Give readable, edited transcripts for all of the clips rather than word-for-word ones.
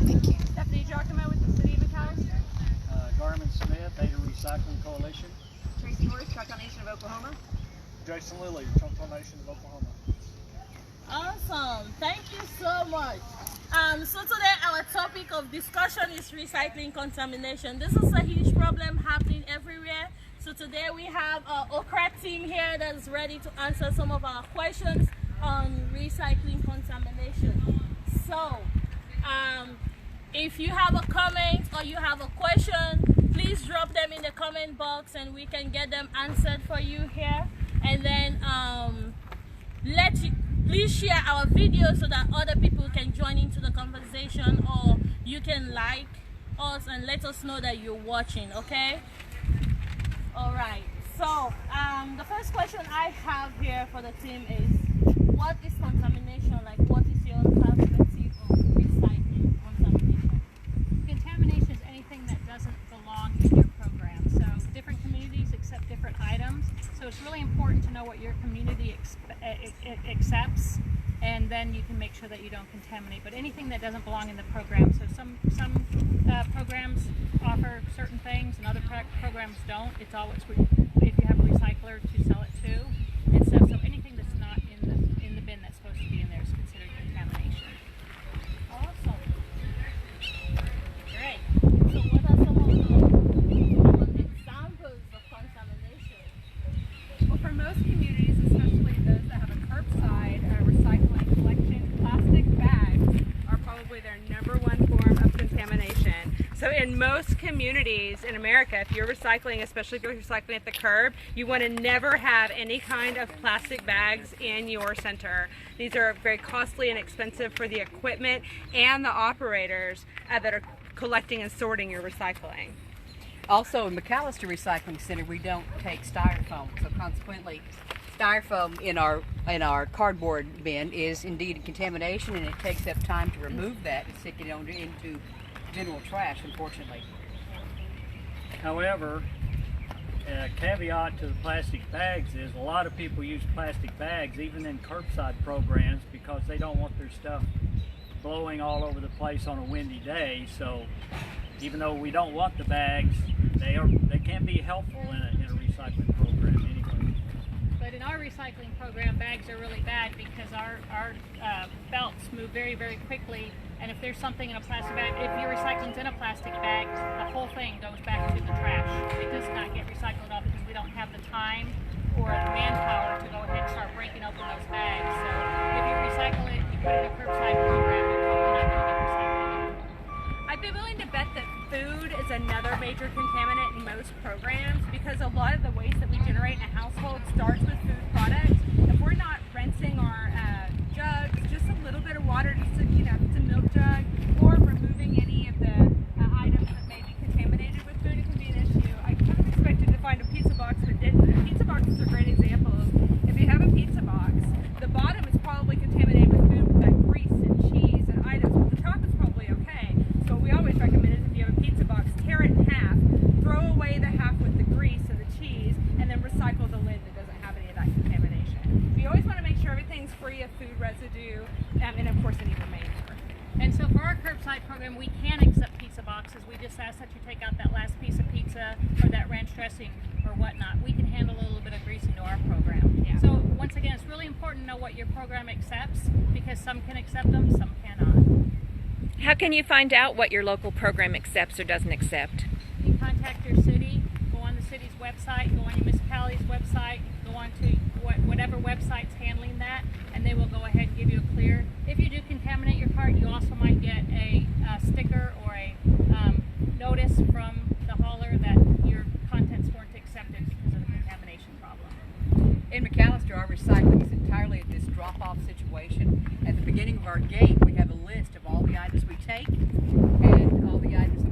Thank you. Stephanie Giacomo with the City of McAlester. Garmin Smith, Ada Recycling Coalition. Tracy Morris, Contamination of Oklahoma. Jason Lilly, Contamination of Oklahoma. Awesome. Thank you so much. So today our topic of discussion is recycling contamination. This is a huge problem happening everywhere. So today we have our OCRA team here that is ready to answer some of our questions on recycling contamination. So if you have a comment or you have a question, please drop them in the comment box and we can get them answered for you here. And then please share our video so that other people can join into the conversation, or you can like us and let us know that you're watching, okay? All right, so the first question I have here for the team is, what is contamination? Like, what is your perspective of recycling contamination? Contamination is anything that doesn't belong in your program. So different communities accept different items. So it's really important to know what your community accepts, and then you can make sure that you don't contaminate. But anything that doesn't belong in the program. So some programs offer certain things and other programs don't. It's always if you have a recycler to sell it to and stuff. So anything that's not in the bin that's supposed to be in there is considered contamination. Awesome. Great. So what are some of the examples of contamination? Well, for most communities, especially those that have a curbside recycling collection, plastic bags are probably their #1 form of contamination. So in most communities in America, if you're recycling, especially if you're recycling at the curb, you want to never have any kind of plastic bags in your center. These are very costly and expensive for the equipment and the operators that are collecting and sorting your recycling. Also, in McAlester Recycling Center, we don't take styrofoam, so consequently, styrofoam in our cardboard bin is indeed a contamination, and it takes up time to remove that and stick it into general trash, unfortunately. However, a caveat to the plastic bags is a lot of people use plastic bags even in curbside programs because they don't want their stuff blowing all over the place on a windy day. So even though we don't want the bags, they can be helpful in a recycling program anyway. But in our recycling program, bags are really bad because our belts move very, very quickly. And if there's something in a plastic bag, if your recycling's in a plastic bag, the whole thing goes back to the trash. It does not get recycled off because we don't have the time or the manpower to go ahead and start breaking open those bags. So if you recycle it, you put it in a curbside program, you're totally not going to get recycled. I'd be willing to bet that food is another major contaminant in most programs because a lot of the waste that we generate in a household starts with food products. If we're not rinsing our jugs, just a little bit of water, just to, it's a milk jug, or removing any of the items that may be contaminated with food, it can be an issue. I kind of expected to find a pizza box, but didn't. Pizza boxes are a great example of, if you have a pizza box, the bottom is probably contaminated with food, with that grease and cheese and items, but the top is probably okay. So what we always recommend is if you have a pizza box, tear it in half, throw away the half with the grease and the cheese, and then recycle the lid that doesn't have any of that contamination. So you always want to make sure everything's free of food residue, and of course any remainder. And so for our curbside program, we can accept pizza boxes. We just ask that you take out that last piece of pizza or that ranch dressing or whatnot. We can handle a little bit of grease into our program. Yeah. So once again, it's really important to know what your program accepts because some can accept them, some cannot. How can you find out what your local program accepts or doesn't accept? You contact your city, go on the city's website, go on your municipality's website, go on to whatever website's handling that, and they will go ahead and give you a clear. If you do contaminate your cart, you also might get a sticker or a notice from the hauler that your contents weren't accepted because of the contamination problem. In McAlester, our recycling is entirely at this drop-off situation. At the beginning of our gate, we have a list of all the items we take and all the items,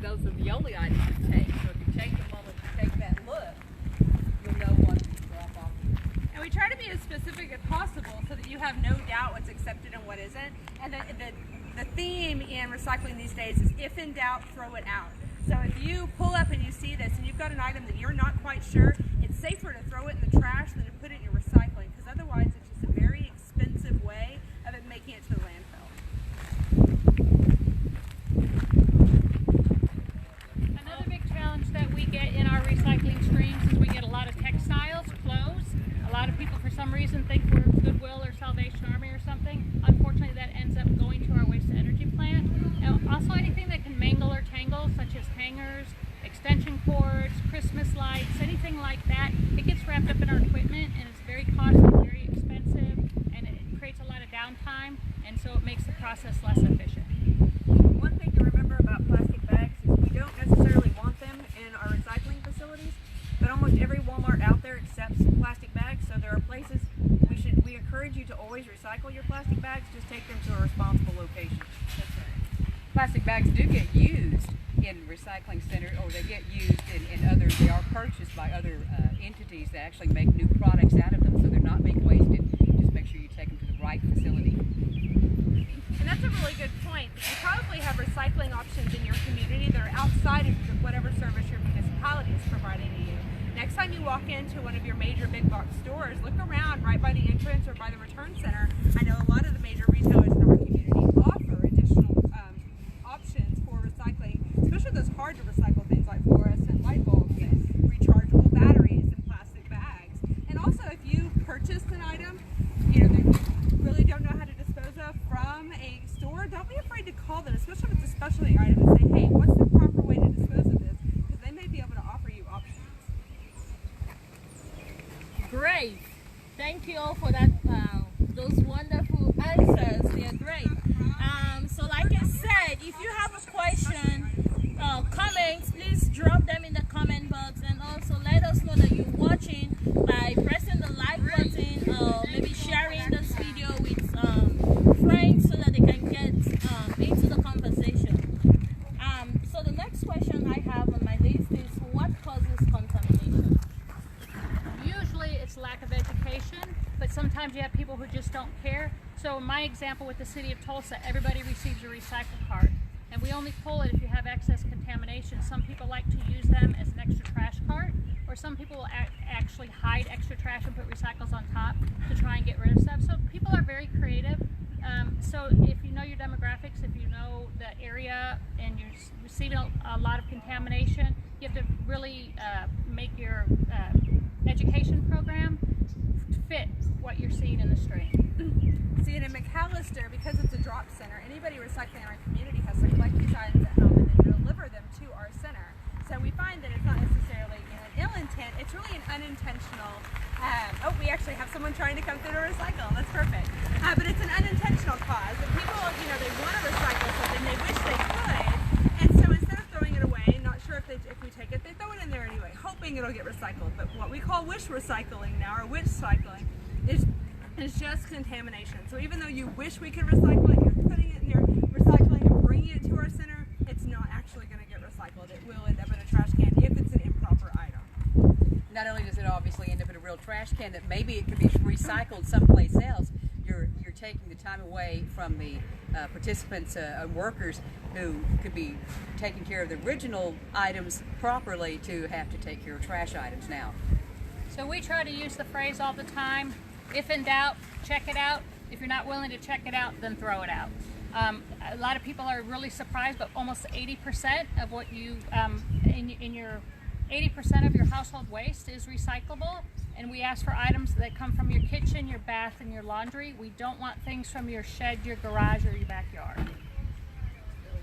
those are the only items we take. So if you take the moment to take that look, you'll know what to drop off. And we try to be as specific as possible so that you have no doubt what's accepted and what isn't. And the theme in recycling these days is if in doubt, throw it out. So if you pull up and you see this and you've got an item that you're not quite sure, it's safer to throw it in the trash than to put it in your recycling, because otherwise it's just a very expensive way of it making it to the landfill. extension cords, Christmas lights, anything like that. It gets wrapped up in our equipment, and it's very costly, very expensive, and it creates a lot of downtime, and so it makes the process less efficient. One thing to remember about plastic bags is we don't necessarily want them in our recycling facilities, but almost every Walmart out there accepts plastic bags, so there are places we encourage you to always recycle your plastic bags. Just take them to a responsible location. That's right. Plastic bags do get used in recycling centers, or they get used in other, they are purchased by other entities that actually make new products out of them, so they're not being wasted. Just make sure you take them to the right facility. And that's a really good point. You probably have recycling options in your community that are outside of whatever service your municipality is providing to you. Next time you walk into one of your major big box stores, look around right by the entrance or by the return center. I know a lot of the major retailers in our community offer additional options for recycling, especially those hard to recycle things like fluorescent light bulbs and rechargeable batteries and plastic bags. And also, if you purchased an item, you know, that you really don't know how to dispose of from a store, don't be afraid to call them, especially if it's a specialty item, and say, hey, what's the proper way to dispose of this? Because they may be able to offer you options. Great. Thank you all for that. Those wonderful answers. They're great. So like I said, if you have a question, comments, please drop them in the comment box, and also let us know that you're watching by pressing the like button, or maybe sharing this video with friends so that they can get into the conversation. So the next question I have on my list is, what causes contamination? Usually it's lack of education, but sometimes you have people who just don't care. So in my example with the city of Tulsa, everybody receives a recycle card, and we only pull it if you have excess contamination. Some people like to use them as an extra trash cart, or some people will actually hide extra trash and put recycles on top to try and get rid of stuff. So people are very creative. So if you know your demographics, if you know the area and you're receiving a lot of contamination, you have to really make your education program fit what you're seeing in the stream. See, and in McAlester, because it's a drop center, anybody recycling in our community has to collect these items at home and then deliver them to our center. So we find that it's not necessarily an ill intent, it's really an unintentional, oh, we actually have someone trying to come through to recycle, that's perfect. But it's an unintentional cause. And people, you know, they want to recycle something, they wish they could, and so instead of throwing it away, not sure if we take it, they throw it in there anyway, hoping it'll get recycled. But what we call wish recycling now, or wish cycling, is just contamination. So even though you wish we could recycle it, you're putting it in your recycling and bringing it to our center, it's not actually going to get recycled. It will end up in a trash can if it's an improper item. Not only does it obviously end up in a real trash can, that maybe it could be recycled someplace else, you're taking the time away from the participants and workers who could be taking care of the original items properly to have to take care of trash items now. So we try to use the phrase all the time, if in doubt, check it out. If you're not willing to check it out, then throw it out. A lot of people are really surprised, but almost 80% of what you, in your 80% of your household waste is recyclable. And we ask for items that come from your kitchen, your bath, and your laundry. We don't want things from your shed, your garage, or your backyard.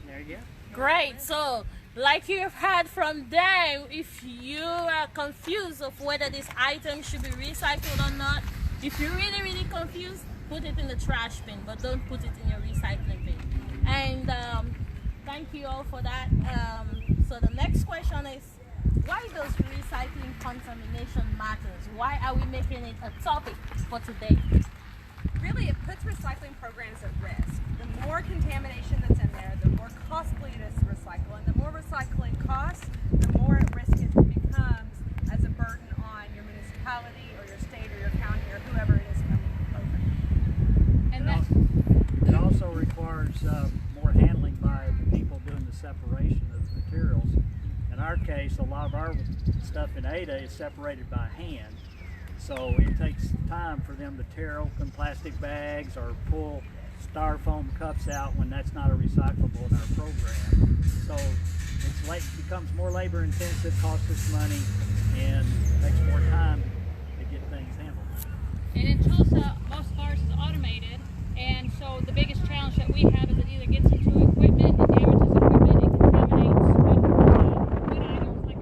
There you go. Great. So, like you've heard from them, if you are confused of whether this item should be recycled or not, if you're really confused, put it in the trash bin, but don't put it in your recycling bin. And thank you all for that. So the next question is, why does recycling contamination matters? Why are we making it a topic for today? Really, it puts recycling programs at risk. The more contamination that's in there, the more costly it is to recycle, and the more recycling costs, the more at risk it becomes as a burden on your municipality or your state or your county or whoever it is coming to the program. And It also requires more handling by the people doing the separation of the materials. In our case, a lot of our stuff in Ada is separated by hand. So it takes time for them to tear open plastic bags or pull styrofoam cups out when that's not a recyclable in our program. So it becomes more labor intensive, costs us money, and takes more time to get things handled. And in Tulsa, most of ours is automated, and so the biggest challenge that we have is it either gets into equipment, it damages equipment, it contaminates good items like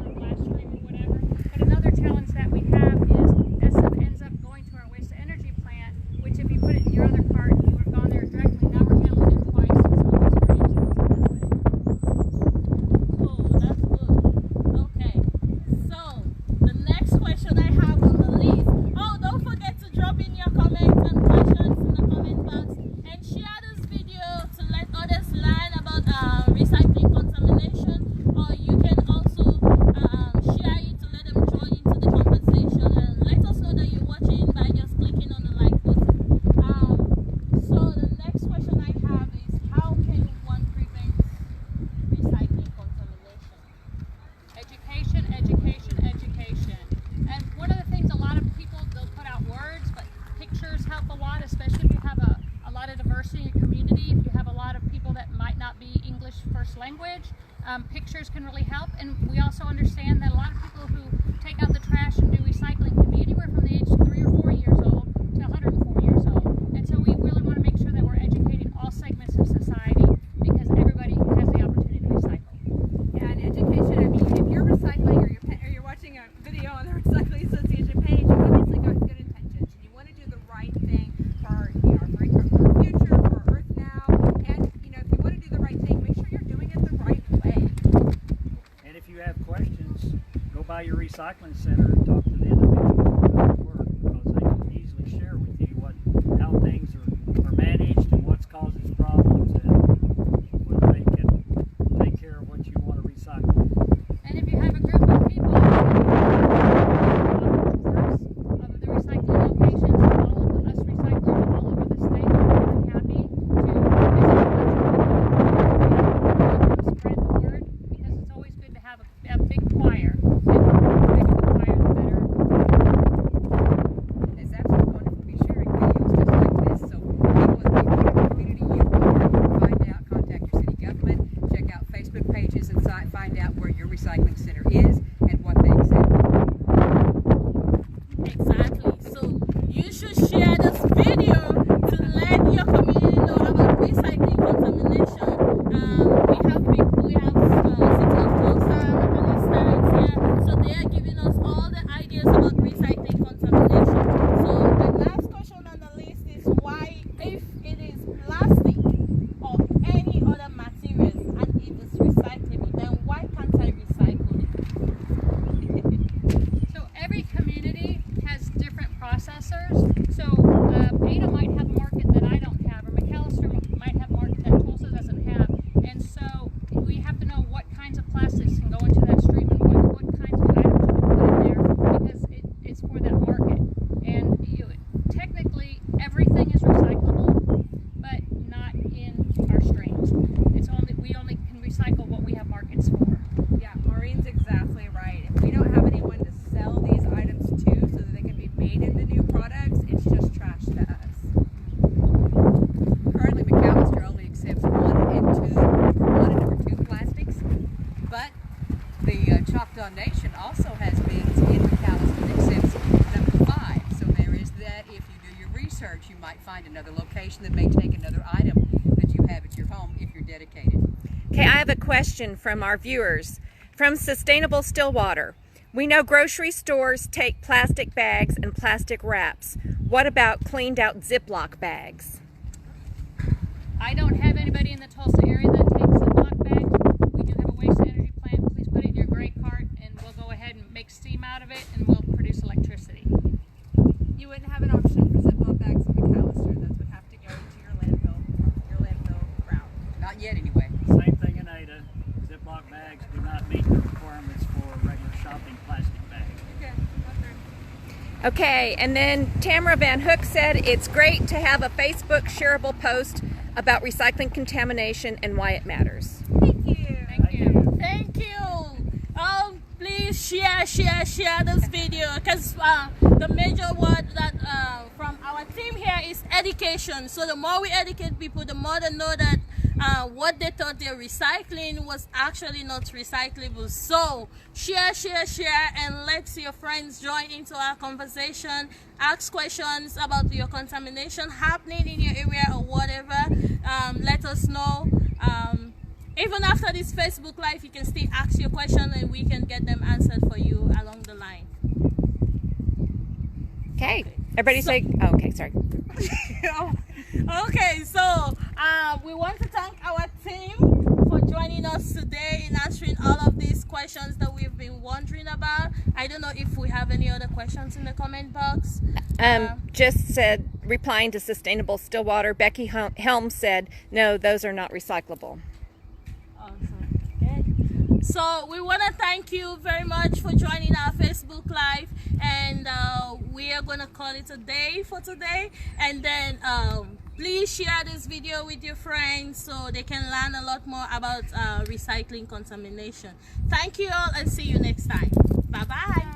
first language. Pictures can really help, and we also understand that a lot of people who take out the trash and do recycling can be anywhere from the age of 3 or 4 years old to 104 years old. And so we really want to make sure that we're educating all segments of society, because everybody has the opportunity to recycle. Yeah, and education, I mean, if you're recycling or you're watching a video on the Recycling Association page, you obviously got good intentions. And you want to do the right thing for our, for our future, for our Earth now. And, if you want to do the right thing, make sure you're doing it the right way. And if you have questions, go by your recycling center and talk to the individuals who do the work, because they can easily share with you how things are managed and what's causing problems, and whether they can take care of what you want to recycle. And if you have a group of people of the recycling locations, all of us recyclers all over the state are more than happy to spread the word, because it's always good to have a big choir. And the bigger the choir, the better. It's absolutely wonderful to be sharing videos just like this. So people in the community, you can find out, contact your city government, check out Facebook pages and find out where your recycling center is and what they accept. Exactly. So you should share this video to let your community know about recycling contamination. We have City of Tulsa, McAlester is here, so they are giving us all the ideas about recycling contamination. So the last question on the list is why, if it is plastic or any other materials and it is recyclable, then why can't I recycle it? So every community has different processors. So Ada might have a market that I don't have, or McAlester might have a market that Tulsa doesn't have. And so we have to know what kinds of plastics can go into that stream and what kinds of items you can put in there, because it's for that market. And technically everything is recyclable, but not in our streams. We only can recycle what we have markets for. Yeah, Maureen's exactly right. If we don't have anyone to sell these items to so that they can be made into new products, it's just trash to us. Currently, McAlester only accepts 1 and number 2 plastics, but the Choctaw Nation also has bins in McAlester that accepts number 5. So there is that. If you do your research, you might find another location that may take another item that you have at your home if you're dedicated. Okay, I have a question from our viewers. From Sustainable Stillwater, we know grocery stores take plastic bags and plastic wraps. What about cleaned out Ziploc bags? I don't have anybody in the Tulsa area that takes Ziploc bags. We do have a waste energy plant. Please put it in your gray cart and we'll go ahead and make steam out of it and we'll produce electricity. You wouldn't have an option for Ziploc bags in McAlester. Those would have to go to your landfill route. Not yet, anyway. Same thing in Ada. Ziploc bags do not meet the requirements for regular shopping plastic bags. Okay, not there. Okay, and then Tamara Van Hook said it's great to have a Facebook shareable post about recycling contamination and why it matters. Thank you. Thank you. Thank you. Oh, please share this video, because the major word that from our team here is education. So the more we educate people, the more they know that what they thought they're recycling was actually not recyclable. So share, and let your friends join into our conversation. Ask questions about your contamination happening in your area or whatever. Let us know. Even after this Facebook Live, you can still ask your question and we can get them answered for you along the line. Okay, everybody say, oh, okay, sorry. Okay, so we want to thank our team for joining us today in answering all of these questions that we've been wondering about. I don't know if we have any other questions in the comment box. Just said, replying to Sustainable Stillwater, Becky Helms said, no, those are not recyclable. Awesome. Okay. So we want to thank you very much for joining our Facebook Live, and we are going to call it a day for today. And then please share this video with your friends so they can learn a lot more about recycling contamination. Thank you all and see you next time. Bye-bye.